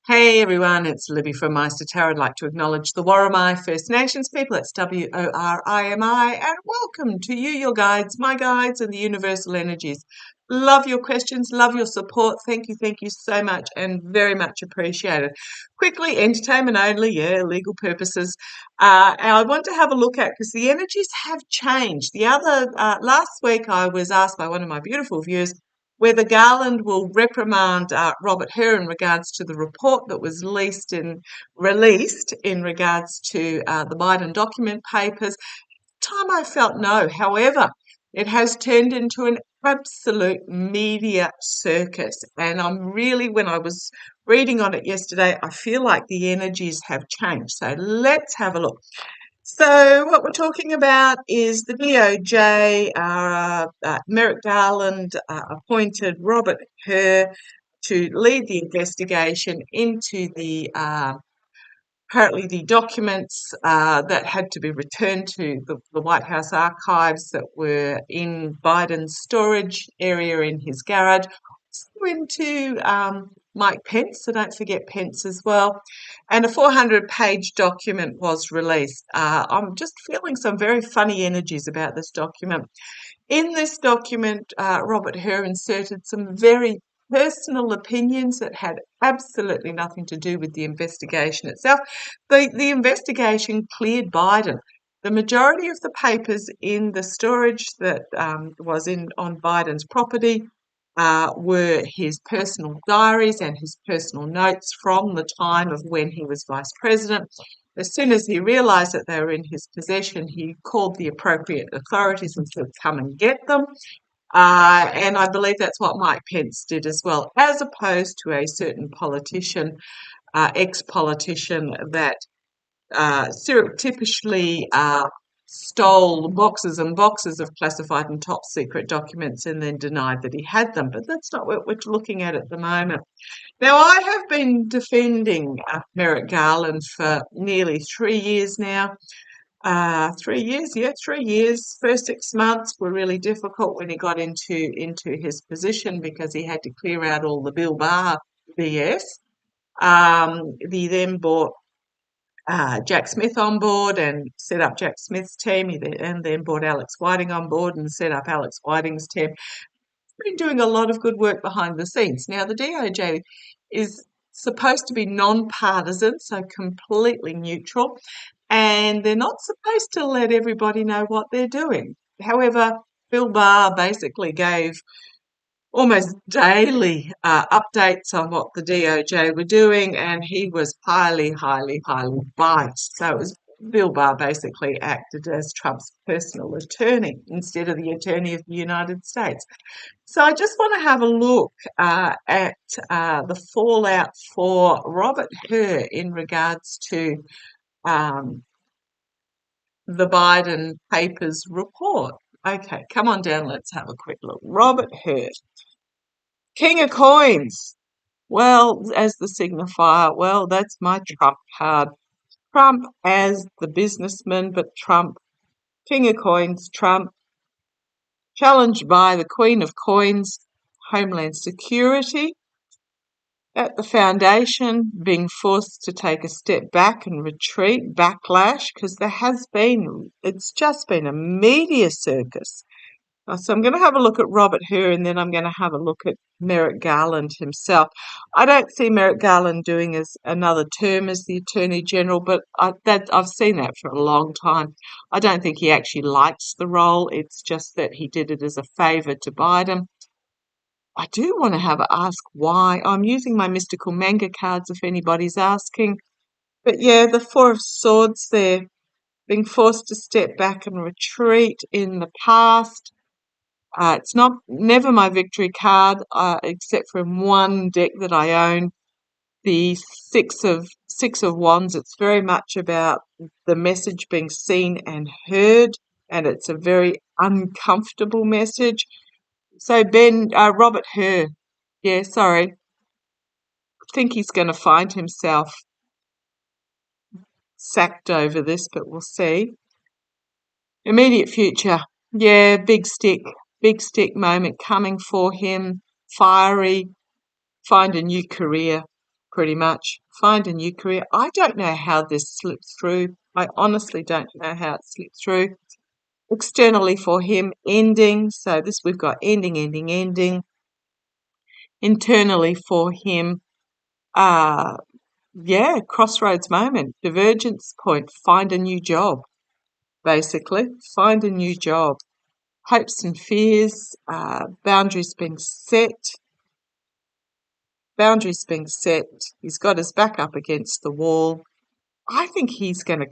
Hey everyone, it's Libby from maighstirtarot. I'd like to acknowledge the Worimi First Nations people. It's Worimi, and welcome to you, your guides, my guides, and the universal energies. Love your questions, love your support. Thank you so much, and very much appreciated. Quickly, entertainment only, legal purposes. And I want to have a look at because the energies have changed. Last week, I was asked by one of my beautiful viewers whether Garland will reprimand Robert Hur in regards to the report that was released in regards to the Biden document papers. Time I felt no. However, it has turned into an absolute media circus. And when I was reading on it yesterday, I feel like the energies have changed. So let's have a look. So what we're talking about is the DOJ, Merrick Garland appointed Robert Hur to lead the investigation into apparently the documents that had to be returned to the White House archives that were in Biden's storage area in his garage, into Mike Pence, so don't forget Pence as well. And a 400-page document was released. I'm just feeling some very funny energies about this document. In this document, Robert Hur inserted some very personal opinions that had absolutely nothing to do with the investigation itself. The investigation cleared Biden. The majority of the papers in the storage that was on Biden's property were his personal diaries and his personal notes from the time of when he was vice president. As soon as he realised that they were in his possession, he called the appropriate authorities and said, come and get them. And I believe that's what Mike Pence did as well, as opposed to a certain politician, ex-politician that surreptitiously stole boxes and boxes of classified and top secret documents and then denied that he had them. But that's not what we're looking at the moment. Now, I have been defending Merrick Garland for nearly 3 years now. 3 years, 3 years. First 6 months were really difficult when he got into his position because he had to clear out all the Bill Barr BS. He then brought Jack Smith on board and set up Jack Smith's team, and then brought Alex Whiting on board and set up Alex Whiting's team. Been doing a lot of good work behind the scenes. Now, the DOJ is supposed to be non-partisan, so completely neutral, and they're not supposed to let everybody know what they're doing. However, Bill Barr basically gave almost daily updates on what the DOJ were doing, and he was highly biased. So it was Bill Barr basically acted as Trump's personal attorney instead of the attorney of the United States. So I just want to have a look at the fallout for Robert Hur in regards to the Biden papers report. Okay, come on down, let's have a quick look. Robert Hur. King of Coins. Well, as the signifier, well, that's my Trump card. Trump as the businessman, but Trump, King of Coins, Trump, challenged by the Queen of Coins, Homeland Security, at the foundation, being forced to take a step back and retreat, backlash, because it's just been a media circus. So I'm going to have a look at Robert Hur, and then I'm going to have a look at Merrick Garland himself. I don't see Merrick Garland doing as another term as the Attorney General, but I've seen that for a long time. I don't think he actually likes the role. It's just that he did it as a favour to Biden. I do want to ask why. I'm using my mystical manga cards if anybody's asking. But yeah, the Four of Swords there, being forced to step back and retreat in the past. It's never my victory card, except for one deck that I own, the Six of Wands. It's very much about the message being seen and heard, and it's a very uncomfortable message. So Robert Hur, yeah, sorry, I think he's going to find himself sacked over this, but we'll see. Immediate future, yeah, big stick moment coming for him, fiery, find a new career. pretty much. Find a new career. I don't know how this slips through. I honestly don't know how it slips through. Externally for him, ending. So this we've got ending, ending, ending. Internally for him, crossroads moment, divergence point, find a new job, basically. Find a new job. Hopes and fears, boundaries being set. Boundaries being set. He's got his back up against the wall. I think he's going to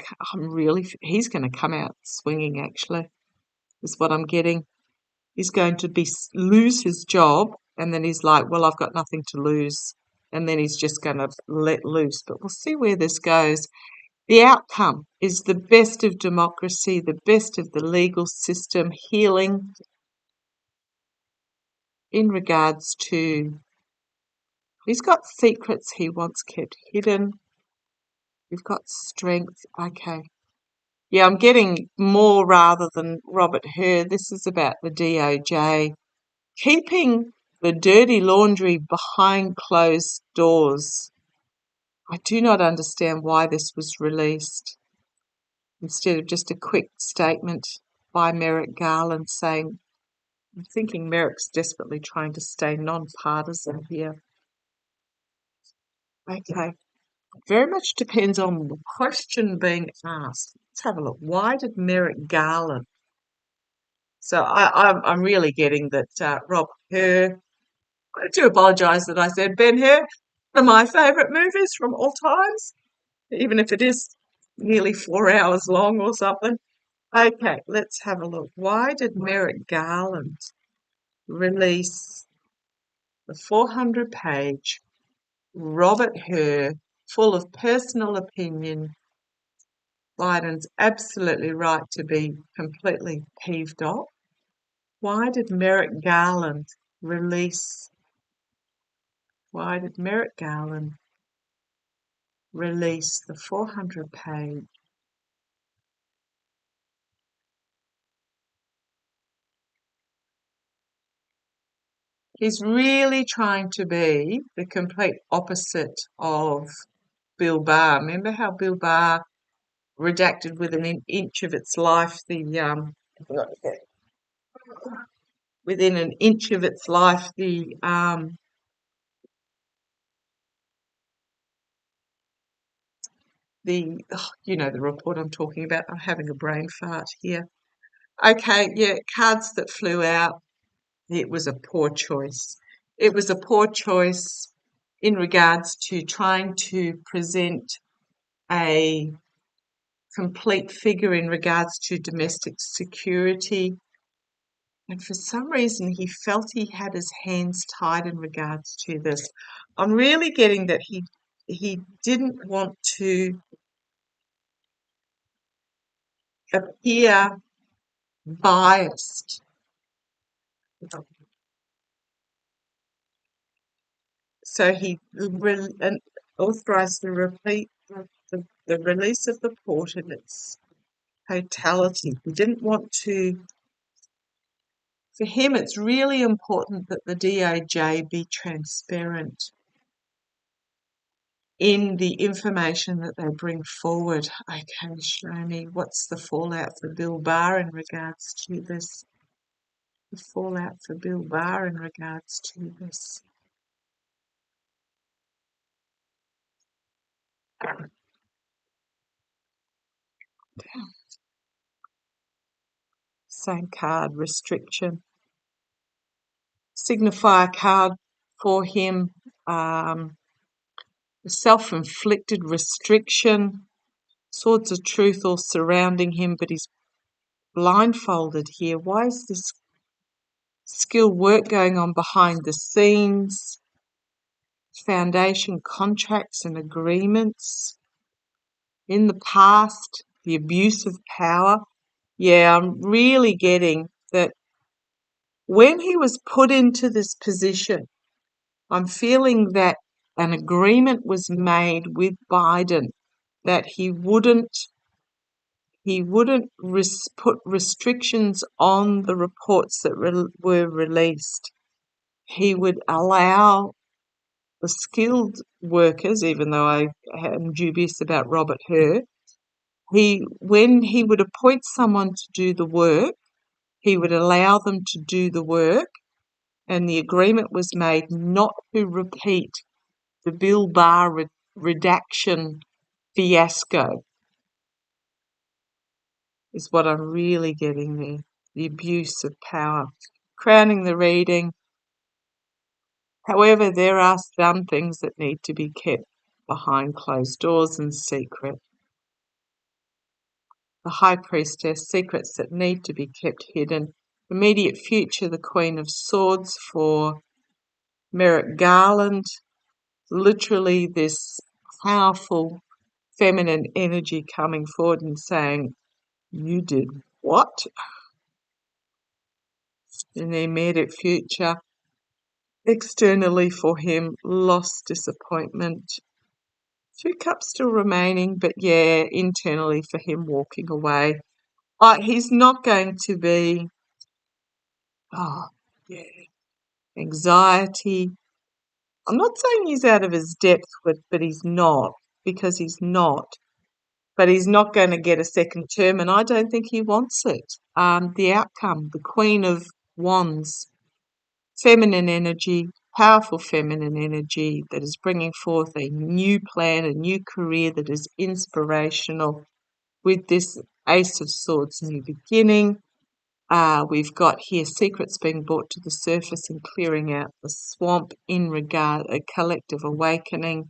come out swinging, actually, is what I'm getting. He's going to lose his job, and then he's like, well, I've got nothing to lose. And then he's just going to let loose. But we'll see where this goes. The outcome is the best of democracy, the best of the legal system, healing in regards to he's got secrets he wants kept hidden. We've got strength. Okay. Yeah, I'm getting more rather than Robert Hur. This is about the DOJ. Keeping the dirty laundry behind closed doors. I do not understand why this was released instead of just a quick statement by Merrick Garland saying, I'm thinking Merrick's desperately trying to stay non-partisan here. Okay. Very much depends on the question being asked. Let's have a look. Why did Merrick Garland? So I'm really getting that Rob Hur. I do apologise that I said Ben-Hur. One of my favourite movies from all times, even if it is nearly 4 hours long or something. Okay, let's have a look. Why did Merrick Garland release the 400-page Robert Hur, full of personal opinion? Biden's absolutely right to be completely peeved off. Why did Merrick Garland release? Why did Merrick Garland release the 400-page? He's really trying to be the complete opposite of Bill Barr. Remember how Bill Barr redacted within an inch of its life within an inch of its life the report I'm talking about. I'm having a brain fart here. Okay, yeah, cards that flew out. It was a poor choice. It was a poor choice in regards to trying to present a complete figure in regards to domestic security. And for some reason, he felt he had his hands tied in regards to this. I'm really getting that he didn't want to appear biased. So he authorised the release of the port in its totality. He didn't want to. For him, it's really important that the DOJ be transparent in the information that they bring forward. Okay, show me what's the fallout for Bill Barr in regards to this. The fallout for Bill Barr in regards to this. Same card, restriction. Signifier card for him, self-inflicted restriction. Swords of truth all surrounding him, but he's blindfolded here. Why is this skill work going on behind the scenes? Foundation contracts and agreements. In the past, the abuse of power. Yeah, I'm really getting that when he was put into this position, I'm feeling that an agreement was made with Biden that he wouldn't put restrictions on the reports that were released. He would allow the skilled workers, even though I am dubious about Robert Hur, when he would appoint someone to do the work, he would allow them to do the work, and the agreement was made not to repeat the Bill Barr redaction fiasco, is what I'm really getting there. The abuse of power. Crowning the reading. However, there are some things that need to be kept behind closed doors and secret. The High Priestess, secrets that need to be kept hidden. Immediate future, the Queen of Swords for Merrick Garland. Literally this powerful feminine energy coming forward and saying, you did what? In the immediate future. Externally for him, loss, disappointment. 2 cups still remaining, but yeah, internally for him walking away. He's not going to be, yeah, anxiety. I'm not saying he's out of his depth, but he's not, because he's not. But he's not going to get a second term, and I don't think he wants it. The outcome, the Queen of Wands, feminine energy, powerful feminine energy that is bringing forth a new plan, a new career that is inspirational with this Ace of Swords new beginning. We've got here secrets being brought to the surface and clearing out the swamp in regard a collective awakening.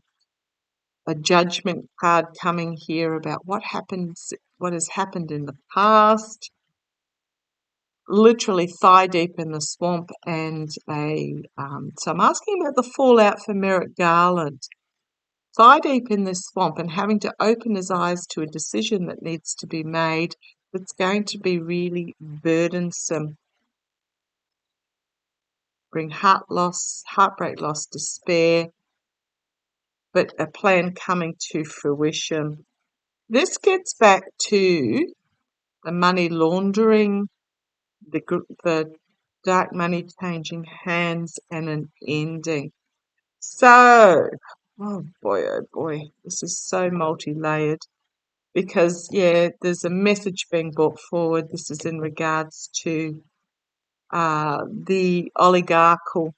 A judgment card coming here about what has happened in the past. Literally thigh deep in the swamp, and so I'm asking about the fallout for Merrick Garland. Thigh deep in this swamp and having to open his eyes to a decision that needs to be made that's going to be really burdensome. Bring heart loss, heartbreak loss, despair, but a plan coming to fruition. This gets back to the money laundering, the dark money changing hands, and an ending. So, oh boy, this is so multi-layered because, yeah, there's a message being brought forward. This is in regards to the oligarchical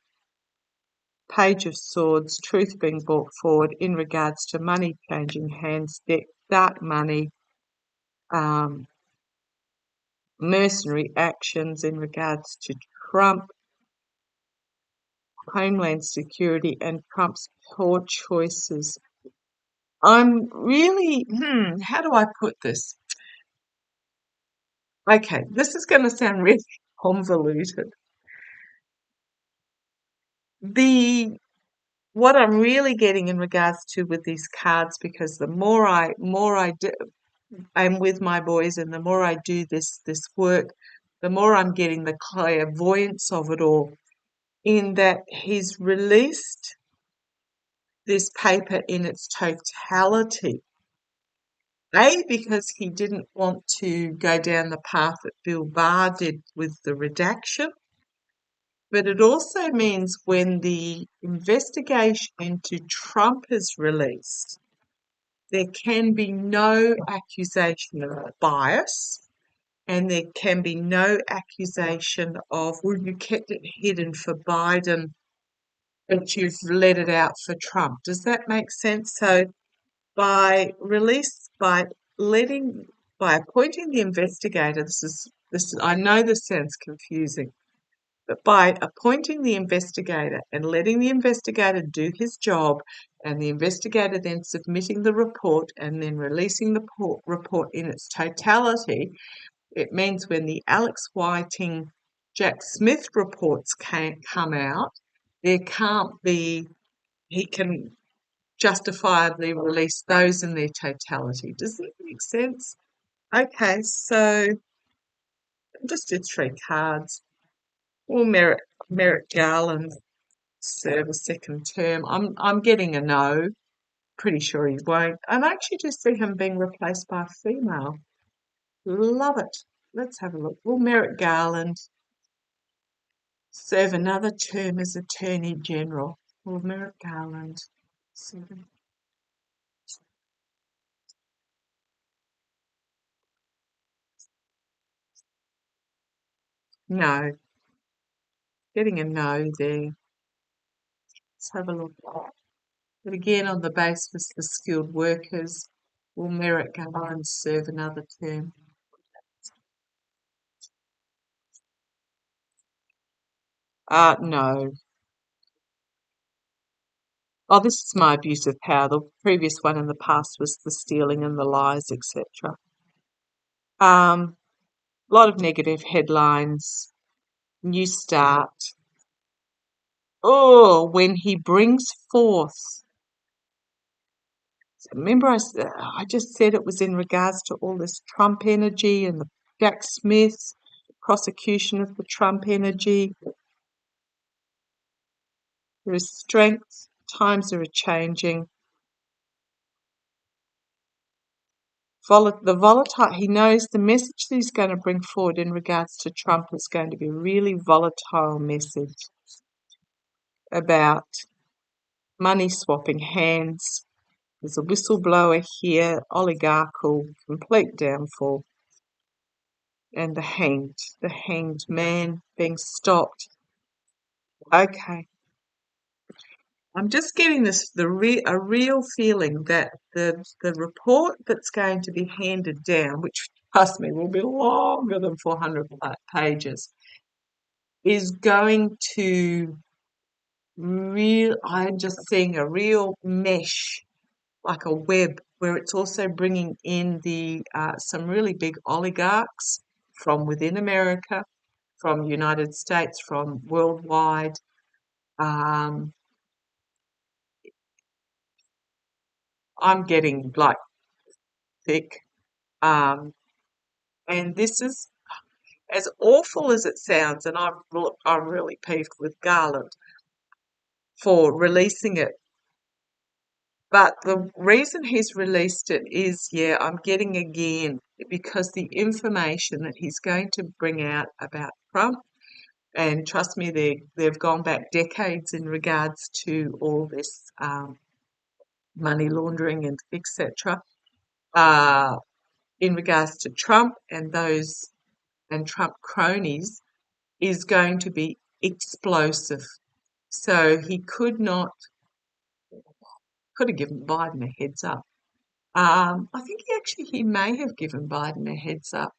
Page of Swords, truth being brought forward in regards to money changing hands, dark money, mercenary actions in regards to Trump, Homeland Security, and Trump's poor choices. I'm really, how do I put this? Okay, this is going to sound really convoluted. What I'm really getting in regards to with these cards, because the more I do, I'm with my boys, and the more I do this work, the more I'm getting the clairvoyance of it all, in that he's released this paper in its totality. Because he didn't want to go down the path that Bill Barr did with the redaction, but it also means when the investigation into Trump is released, there can be no accusation of bias, and there can be no accusation of, well, you kept it hidden for Biden, but you've let it out for Trump. Does that make sense? So by appointing the investigator, I know this sounds confusing, but by appointing the investigator and letting the investigator do his job, and the investigator then submitting the report and then releasing the report in its totality, it means when the Alex Whiting, Jack Smith reports come out, he can justifiably release those in their totality. Does that make sense? Okay, so just did 3 cards. Will Merrick Garland serve a second term? I'm getting a no. Pretty sure he won't. And I actually just see him being replaced by a female. Love it. Let's have a look. Will Merrick Garland serve another term as Attorney General? Well, Merrick Garland. 7. No. Getting a no there. Let's have a look. But again, on the basis the skilled workers, will Merrick Garland serve another term? No. Oh, this is my abuse of power. The previous one in the past was the stealing and the lies, etc. A lot of negative headlines. New start. Oh, when he brings forth. Remember, I just said it was in regards to all this Trump energy and the Jack Smith prosecution of the Trump energy. There is strength. Times are changing. The volatile, he knows the message that he's going to bring forward in regards to Trump is going to be a really volatile message about money swapping hands. There's a whistleblower here, oligarchical, complete downfall, and the hanged man being stopped. Okay, I'm just getting a real feeling that the report that's going to be handed down, which trust me will be longer than 400 pages, is going to I'm just seeing a real mesh, like a web, where it's also bringing in the some really big oligarchs from within America, from United States, from worldwide. Um, I'm getting like thick. Um, and this is as awful as it sounds, and I'm really peeved with Garland for releasing it. But the reason he's released it is, yeah, I'm getting again, because the information that he's going to bring out about Trump, and trust me, they've gone back decades in regards to all this money laundering and etc. In regards to Trump and those and Trump cronies, is going to be explosive. So he could have given Biden a heads up. I think he may have given Biden a heads up.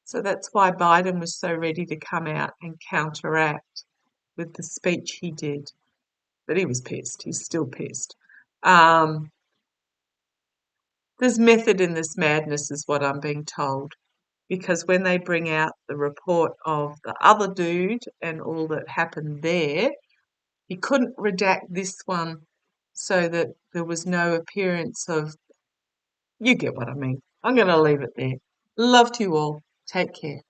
So that's why Biden was so ready to come out and counteract with the speech he did. But he was pissed. He's still pissed. Um, there's method in this madness, is what I'm being told. Because when they bring out the report of the other dude and all that happened there, he couldn't redact this one so that there was no appearance of, you get what I mean. I'm going to leave it there. Love to you all. Take care.